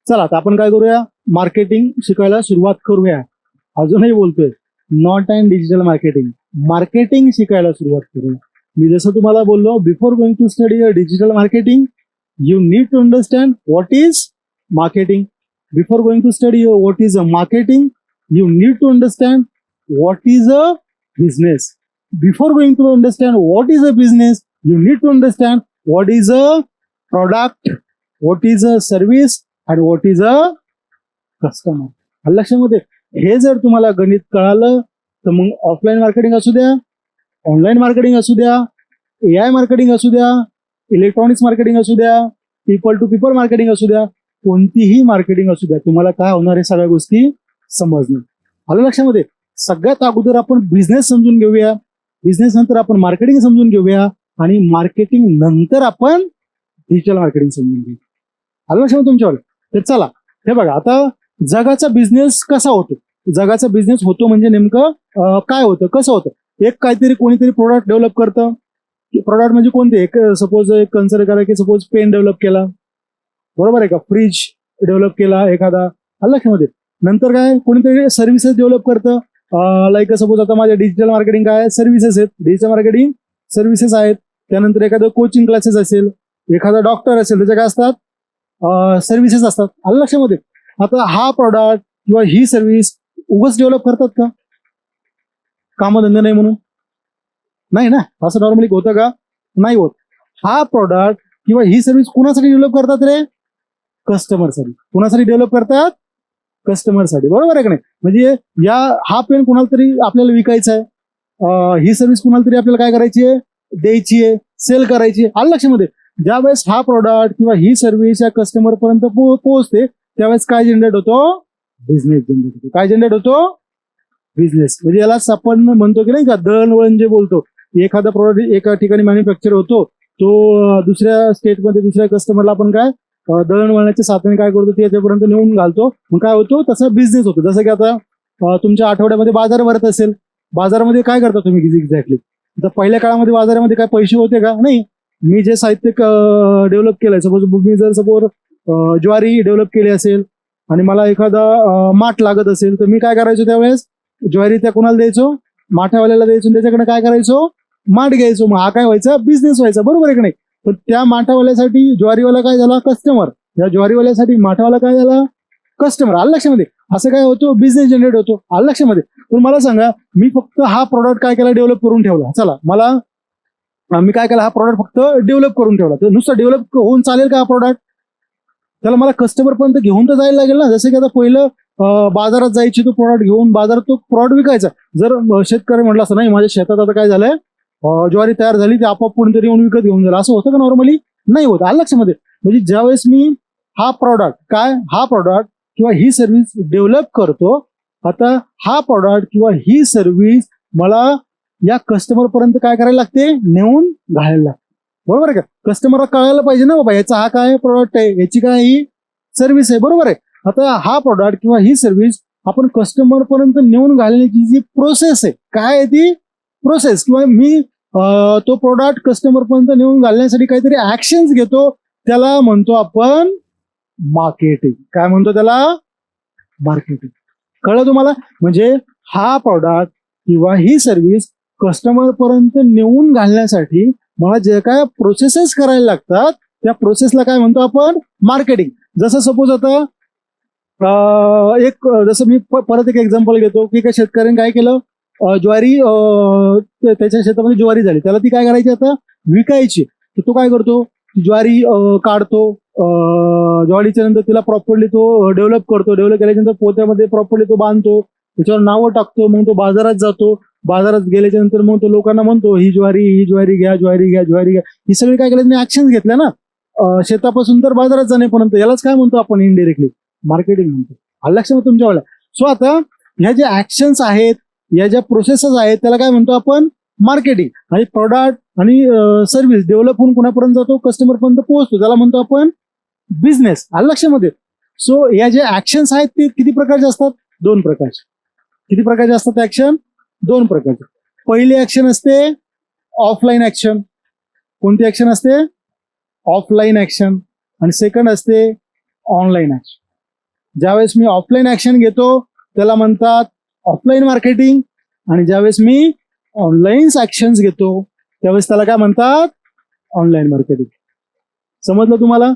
चला आता आपण काय करूया, मार्केटिंग शिकायला सुरुवात करूया. अजूनही बोलतोय not and digital marketing, marketing शिकायला सुरुवात करूया. मी जसं तुम्हाला बोललो, before going to study digital marketing you need to understand what is marketing. Before going to study what is a marketing, you need to understand what is a business. Before going to understand what is a business, you need to understand what is a product, what is a service, and what is a customer. लक्षामध्ये हे जर तुम्हाला गणित कळालं तर मग offline marketing असू द्या, ऑनलाईन मार्केटिंग असू द्या, AI मार्केटिंग असू द्या, इलेक्ट्रॉनिक्स मार्केटिंग असू द्या, पीपल टू पीपल मार्केटिंग असू द्या, कोणतीही मार्केटिंग असू द्या, तुम्हाला काय होणार आहे सगळ्या गोष्टी समजणार. आलं लक्षामध्ये. सगळ्यात अगोदर आपण बिझनेस समजून घेऊया, बिझनेस नंतर आपण मार्केटिंग समजून घेऊया, आणि मार्केटिंग नंतर आपण डिजिटल मार्केटिंग समजून घेऊ. आलं लक्षामध्ये तुमच्यावर. तर चला हे बघा, आता जगाचा बिझनेस कसा होतो, जगाचा बिझनेस होतो म्हणजे नेमकं काय होतं, कसं होतं. एक काहीतरी कोणीतरी प्रोडक्ट डेव्हलप करतं. प्रोडक्ट म्हणजे कोणते, एक सपोज एक कन्सिडर करा की सपोज पेन डेव्हलप केला, बरोबर आहे का, फ्रीज डेव्हलप केला एखादा, लक्षामध्ये. नंतर काय कोणीतरी सर्व्हिसेस डेव्हलप करतं, लाईक सपोज आता माझ्या डिजिटल मार्केटिंग काय सर्व्हिसेस आहेत, डिजिटल मार्केटिंग सर्व्हिसेस आहेत. त्यानंतर एखादं कोचिंग क्लासेस असेल, एखादा डॉक्टर असेल, त्याच्या काय असतात सर्व्हिसेस असतात. आलं लक्षामध्ये. आता हा प्रोडक्ट किंवा ही सर्व्हिस उगाच डेव्हलप करतात का, कामधंदे नाही म्हणून? नाही ना, असं नॉर्मली होतं का? नाही होत. हा प्रोडक्ट किंवा ही सर्व्हिस कुणासाठी डेव्हलप करतात रे? कस्टमरसाठी. कुणासाठी डेव्हलप करतात? कस्टमरसाठी, बरोबर आहे का नाही. म्हणजे हा पेन कुणाला तरी आपल्याला विकायचा आहे, ही सर्व्हिस कुणाला तरी आपल्याला काय करायची आहे, द्यायची आहे, सेल करायची आहे. आलं लक्षामध्ये. ज्यावेळेस हा प्रोडक्ट किंवा ही सर्व्हिस या कस्टमर पर्यंत पोहोचते त्यावेळेस काय जनरेट होतो? बिझनेस जनरेट होतो. काय जनरेट होतो? बिझनेस. म्हणजे यालाच आपण म्हणतो की नाही का, दळणवळण जे बोलतो. एखादा प्रोडक्ट एका ठिकाणी मॅन्युफॅक्चर होतो, तो दुसऱ्या स्टेटमध्ये दुसऱ्या कस्टमरला आपण काय दळणवळणाचे साधन काय करतो ते याच्यापर्यंत नेऊन घालतो, मग काय होतो तसा बिझनेस होतो. जसं की आता तुमच्या आठवड्यामध्ये बाजार भरत असेल, बाजारामध्ये काय करता तुम्ही एक्झॅक्टली? तर पहिल्या काळामध्ये बाजारामध्ये काय पैसे होते का? नाही. मी जे साहित्य डेव्हलप केलंय, सपोज मी जर ज्वारी डेव्हलप केली असेल आणि मला एखादा माठ लागत असेल, तर मी काय करायचो त्यावेळेस, ज्वारी त्या कोणाला द्यायचो? माठावाल्याला द्यायचो, त्याच्याकडे काय करायचो? माठ घ्यायचो. मग हा काय व्हायचा? बिझनेस व्हायचा, बरोबर आहे की नाही. पण त्या माठावाल्यासाठी ज्वारीवाला काय झाला? कस्टमर. या ज्वारीवाल्यासाठी माठावाला काय झाला? कस्टमर. आलं लक्षामध्ये. असं काय होतो? बिझनेस जनरेट होतो. आलं लक्षामध्ये. पण मला सांगा, मी फक्त हा प्रोडक्ट काय केला? डेव्हलप करून ठेवला. चला मी काय केला? हा प्रोडक्ट फक्त डेव्हलप करून ठेवला. तर नुसतं डेव्हलप होऊन चालेल का हा प्रोडक्ट? त्याला मला कस्टमर पर्यंत घेऊन तर जायला लागेल ना. जसं की आता पहिलं बाजारात जायची, तो प्रोडक्ट घेऊन बाजारात तो प्रोडक्ट विकायचा. जर शेतकरी म्हटलं असं, नाही माझ्या शेतात आता काय झालंय, ज्वारी तयार झाली, ते आपोआप कोणीतरी येऊन विकत घेऊन झालं, असं होतं का नॉर्मली? नाही होत. आलं लक्षामध्ये. म्हणजे ज्यावेळेस मी हा प्रोडक्ट किंवा ही सर्व्हिस डेव्हलप करतो, आता हा प्रोडक्ट किंवा ही सर्व्हिस मला या कस्टमर पर्यंत काय करायला लागते? नेऊन घालायला लागते, बरोबर आहे का. कस्टमरला कळायला पाहिजे ना बाबा, याचा हा काय प्रोडक्ट आहे, याची काय ही सर्व्हिस आहे, बरोबर आहे. आता हा प्रोडक्ट किंवा ही सर्व्हिस आपण कस्टमर पर्यंत नेऊन घालण्याची जी प्रोसेस आहे, काय आहे ती प्रोसेस, किंवा मी तो प्रोडक्ट कस्टमर पर्यंत नेऊन घालण्यासाठी काहीतरी ऍक्शन्स घेतो, त्याला म्हणतो आपण मार्केटिंग. काय म्हणतो त्याला? मार्केटिंग. कळलं तुम्हाला? म्हणजे हा प्रोडक्ट किंवा ही सर्व्हिस कस्टमर पर्यंत नेऊन घालण्यासाठी मला जे काय प्रोसेसेस करायला लागतात, त्या प्रोसेसला काय म्हणतो आपण? मार्केटिंग. जसं सपोज आता जसं मी परत एक एक्झाम्पल घेतो की एका शेतकऱ्याने काय केलं, ज्वारी त्याच्या शेतामध्ये ज्वारी झाली, त्याला ती काय करायची आता? विकायची. तर तो काय करतो? ज्वारी काढतो, ज्वारीच्या नंतर तिला प्रॉपरली तो डेव्हलप करतो, डेव्हलप केल्यानंतर पोत्यामध्ये प्रॉपरली तो बांधतो, त्याच्यावर नावं टाकतो, मग तो बाजारात जातो, बाजारात गेल्याच्या नंतर मग तो लोकांना म्हणतो ही ज्वारी घ्या. ही सगळी काय केलं? ऍक्शन घेतल्या ना, शेतापासून तर बाजारात जाण्यापर्यंत. यालाच काय म्हणतो आपण? इनडिरेक्टली मार्केटिंग म्हणतो. आलं लक्षात तुमच्यावाला. सो आता ह्या ज्या ऍक्शन्स आहेत, या ज्या प्रोसेसेस आहेत, त्याला काय म्हणतो आपण? मार्केटिंग. आणि प्रोडक्ट आणि सर्व्हिस डेव्हलप होऊन कुणापर्यंत जातो? कस्टमर पर्यंत पोहोचतो, त्याला म्हणतो आपण बिझनेस. आलं लक्षामध्ये. सो या ज्या ऍक्शन्स आहेत ते किती प्रकारचे असतात? 2 प्रकारचे. किती प्रकारचे असतात ऍक्शन? 2 प्रकारचे. पहिली ऍक्शन असते ऑफलाईन ऍक्शन. कोणती ऍक्शन असते? Offline action. आणि सेकंड असते ऑनलाईन ऍक्शन. ज्यावेळेस मी ऑफलाईन ऍक्शन घेतो त्याला म्हणतात ऑफलाईन मार्केटिंग, आणि ज्यावेळेस मी ऑनलाईन ऍक्शन्स घेतो त्यावेळेस त्याला काय म्हणतात, ऑनलाईन मार्केटिंग. समजलं तुम्हाला?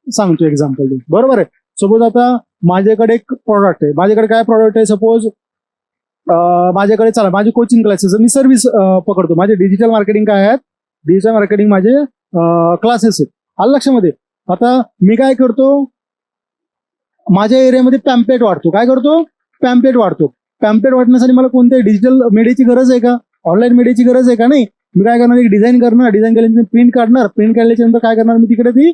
सांगतो एक्झाम्पल. बरोबर आहे. सपोज आता माझ्याकडे एक प्रॉडक्ट आहे. माझ्याकडे काय प्रॉडक्ट आहे? सपोज माझ्याकडे चला माझे कोचिंग क्लासेस, मी सर्व्हिस पकडतो. माझे डिजिटल मार्केटिंग काय आहेत? डिजिटल मार्केटिंग माझे क्लासेस आहेत. आलं लक्षामध्ये? आता मी काय करतो, माझ्या एरियामध्ये पॅम्पलेट वाढतो. काय करतो? पॅम्पलेट वाढतो. पॅम्पलेट वाटण्यासाठी मला कोणत्या डिजिटल मीडियाची गरज आहे का? ऑनलाईन मीडियाची गरज आहे का? नाही. मी काय करणार, एक डिझाईन करणार, डिझाईन केल्यानंतर प्रिंट काढणार, प्रिंट काढल्याच्या नंतर काय करणार, मी तिकडे ती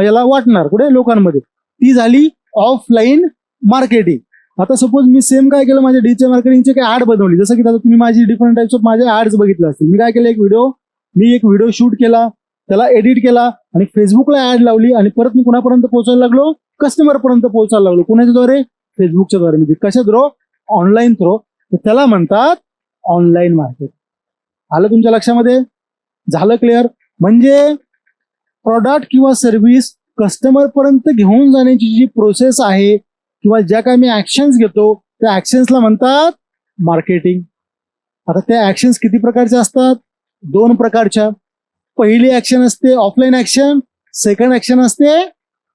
याला वाटणार कुठे, लोकांमध्ये. ती झाली ऑफलाईन मार्केटिंग. आता सपोज मी सेम काय केलं, माझ्या डिजिटल मार्केटिंगचे काही ऍड बनवली. जसं की आता तुम्ही माझी डिफरंट टाइप्स ऑफ माझ्या ऍड्स बघितले असतील. मी काय केलं, मी एक व्हिडिओ शूट केला, त्याला एडिट केला आणि फेसबुकला ऍड लावली, आणि परत मी कुणापर्यंत पोहोचायला लागलो, कस्टमर पर्यंत पोहोचायला लागलो. कुणाच्या द्वारे? फेसबुकच्या द्वारे. म्हणजे कशा थ्रो? Online throw. त्याला म्हणतात ऑनलाईन मार्केट. आलं तुमच्या लक्षामध्ये? झालं क्लिअर? म्हणजे प्रॉडक्ट किंवा सर्व्हिस कस्टमर पर्यंत घेऊन जाण्याची जी प्रोसेस आहे किंवा ज्या काही मी ऍक्शन्स घेतो त्या ऍक्शन्सला म्हणतात मार्केटिंग. आता त्या ऍक्शन्स किती प्रकारच्या असतात? 2 प्रकारच्या. पहिली ऍक्शन असते ऑफलाईन ऍक्शन, सेकंड ऍक्शन असते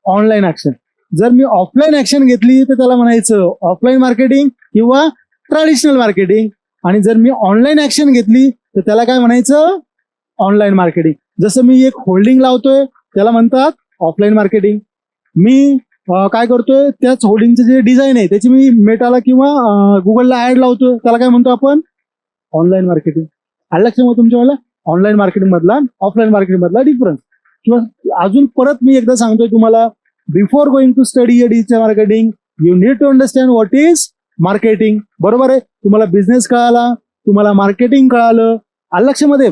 ऑनलाईन ऍक्शन. जर मी ऑफलाईन ऍक्शन घेतली तर त्याला म्हणायचं ऑफलाईन मार्केटिंग किंवा ट्रॅडिशनल मार्केटिंग, आणि जर मी ऑनलाईन ऍक्शन घेतली तर त्याला काय म्हणायचं? Online marketing. जसं मी एक होल्डिंग लावतोय त्याला म्हणतात ऑफलाईन मार्केटिंग. मी काय करतोय, त्याच होल्डिंगचं जे डिझाईन आहे त्याची मी मेटाला किंवा गुगलला ऍड लावतोय त्याला काय म्हणतो आपण? Online marketing. आलं लक्षात तुमच्या मला ऑनलाईन मार्केटिंग मधला ऑफलाईन मार्केटिंग मधला डिफरन्स? किंवा अजून परत मी एकदा सांगतोय तुम्हाला, before going to study a digital marketing you need to understand what is marketing. बरोबर आहे? तुम्हाला बिझनेस कळाला, तुम्हाला मार्केटिंग कळालं. आलं लक्षामध्ये?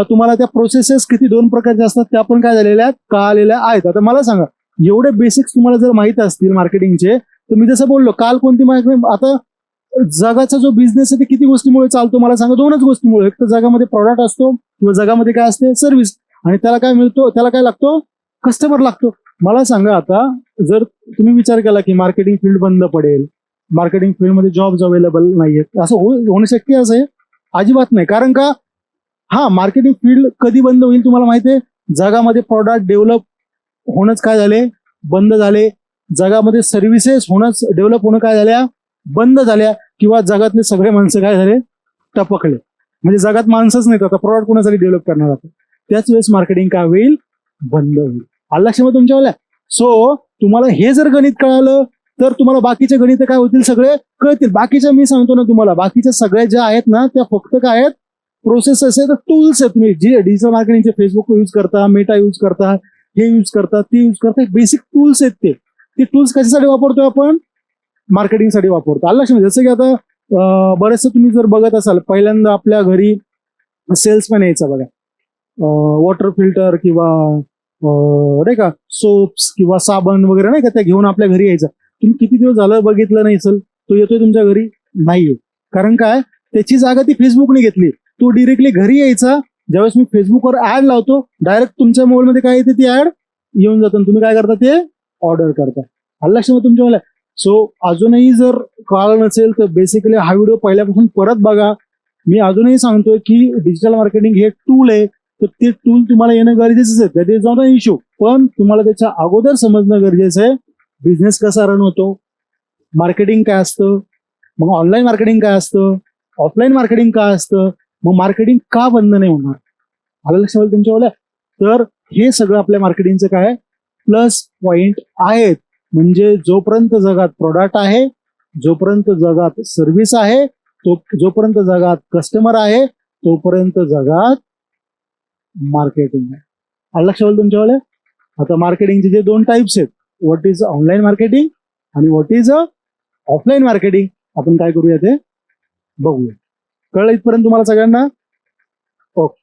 तुम्हाला त्या प्रोसेसेस किती 2 प्रकारच्या असतात त्या पण काय झालेल्या आहेत, कळालेल्या आहेत. आता मला सांगा, एवढे बेसिक्स तुम्हाला जर माहित असतील मार्केटिंगचे, तर मी जसं बोललो काल कोणती मार्केटिंग, आता जगाचा जो बिझनेस आहे ते किती गोष्टीमुळे चालतो मला सांगा? 2च गोष्टीमुळे. एक तर जगामध्ये प्रॉडक्ट असतो किंवा जगामध्ये काय असते, सर्व्हिस, आणि त्याला काय मिळतो, त्याला काय लागतो, कस्टमर लागतो. मला सांगा, आता जर तुम्ही विचार केला की मार्केटिंग फील्ड बंद पडेल, मार्केटिंग फील्डमध्ये जॉब्स अवेलेबल नाहीयेत, असं होणं शक्य आहे? अजिबात नाही. कारण का? हा, मार्केटिंग फील्ड कधी बंद होईल तुम्हाला माहिती आहे? जगामध्ये प्रॉडक्ट डेव्हलप होणंच काय झाले, बंद झाले. जगामध्ये सर्व्हिसेस होणंच, डेव्हलप होणं काय झाल्या, बंद झाल्या. किंवा जगातले सगळे माणसं काय झाले, टपकले. म्हणजे जगात माणसंच नाहीत, आता प्रॉडक्ट कोणासाठी डेव्हलप करणार आता. त्याच वेळेस मार्केटिंग काय होईल, बंद होईल. आलं लक्षात तुमच्यावाल्या? सो तुम्हाला हे जर गणित कळालं तर तुम्हाला बाकीचे गणित काय होतील, सगळे कळतील. बाकीच्या मी सांगतो ना तुम्हाला, बाकीच्या सगळ्या ज्या आहेत ना त्या फक्त काय आहेत, प्रोसेस आहेत, टूल्स आहेत. तुम्ही जे डिजिटल मार्केटिंगचे फेसबुक यूज करता, मेटा यूज करता, हे यूज करता, ते यूज करता, बेसिक टूल्स आहेत. ते टूल्स कशासाठी वापरतोय आपण? मार्केटिंगसाठी वापरतो. आलं लक्षात? जसं की आता बरेचसं तुम्ही जर बघत असाल, पहिल्यांदा आपल्या घरी सेल्समॅन यायचा बघा, वॉटर फिल्टर किंवा नाही का सोप्स किंवा साबण वगैरे नाही का, त्या घेऊन आपल्या घरी यायचा. तुम्ही किती दिवस झालं बघितलं नाही असेल, तो येतोय तुमच्या घरी? नाहीये. कारण काय? त्याची जागा ती फेसबुकने घेतली. तो डिरेक्टली घरी यायचा. ज्यावेळेस मी फेसबुकवर ऍड लावतो, डायरेक्ट तुमच्या मोबाईलमध्ये काय येते, ती ऍड येऊन जातं, तुम्ही काय करता, ते ऑर्डर करता. आलं लक्षात तुमच्या मला? सो अजूनही जर कळलं नसेल तर बेसिकली हा व्हिडिओ पहिल्यापासून परत बघा. मी अजूनही सांगतोय की डिजिटल मार्केटिंग हे टूल आहे, तर ते टूल तुम्हाला येणं गरजेचं आहे, that is not a issue. पण तुम्हाला त्याच्या अगोदर समजणं गरजेचं आहे, बिझनेस कसा रन होतो, मार्केटिंग काय असतं, मग ऑनलाईन मार्केटिंग काय असतं, ऑफलाईन मार्केटिंग काय असतं, मग मार्केटिंग का बंद नाही होणार. आलं लक्षात तुमच्यावाल्या? तर हे सगळं आपल्या मार्केटिंगचं काय प्लस पॉइंट आहेत. म्हणजे जोपर्यंत जगात प्रोडक्ट आहे, जोपर्यंत जगात सर्व्हिस आहे, जोपर्यंत जगात कस्टमर आहे, तोपर्यंत जगात मार्केटिंग आहे. आलं लक्षात तुमच्यावाल्या? आता मार्केटिंगचे जे 2 टाइप्स आहेत, व्हॉट इज ऑनलाईन मार्केटिंग आणि व्हॉट इज ऑफलाईन मार्केटिंग, आपण काय करूया ते बघूया. कळलं इथपर्यंत तुम्हाला सगळ्यांना? ओके.